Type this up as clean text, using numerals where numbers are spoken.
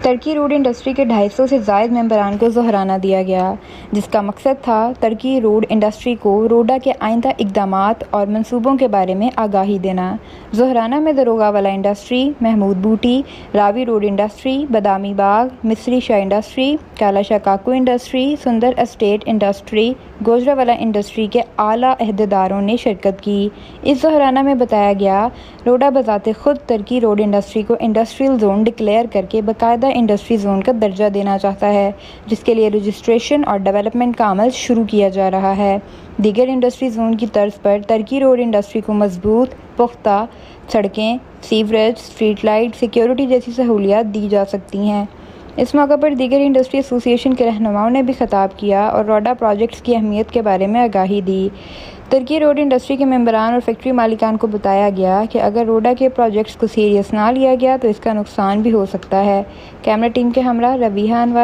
Turkey road industry के 250 से ज़ायद मेंबरान को ज़ोहराना दिया गया, जिसका मकसद था टर्की रोड इंडस्ट्री को रोडा के आइंदा इक़दामात और मंसूबों के बारे में आगाही देना। ज़ोहराना में दरोगा वाला इंडस्ट्री, महमूद बूटी, रावी रोड इंडस्ट्री, बदामी बाग, मिस्री शाह इंडस्ट्री, काला शाह काकू इंडस्ट्री, सुंदर एस्टेट इंडस्ट्री, गोजरावाला इंडस्ट्री के आला अहदेदारों ने शिरकत की। इस ज़ोहराना में बताया गया, रोडा बज़ाते खुद टर्की रोड इंडस्ट्री को इंडस्ट्रियल जोन डिक्लेयर करके बाकायदा इंडस्ट्री जोन का दर्जा देना चाहता है, जिसके लिए रजिस्ट्रेशन और डेवलपमेंट का अमल शुरू किया जा रहा है। दीगर इंडस्ट्री जोन की तर्ज पर टर्की रोड इंडस्ट्री को मजबूत, पुख्ता सड़कें, सीवरेज, स्ट्रीट लाइट, सिक्योरिटी जैसी सहूलियात दी जा सकती हैं। इस मौके पर दीगर इंडस्ट्री एसोसिएशन के रहनुमाओं ने भी खिताब किया और रोडा प्रोजेक्ट्स की अहमियत के बारे में आगाही दी। टर्की रोड इंडस्ट्री के मेंबरान और फैक्ट्री मालिकान को बताया गया कि अगर रोडा के प्रोजेक्ट्स को सीरियस ना लिया गया तो इसका नुकसान भी हो सकता है। कैमरा टीम के हमरा रवीहा अनवर।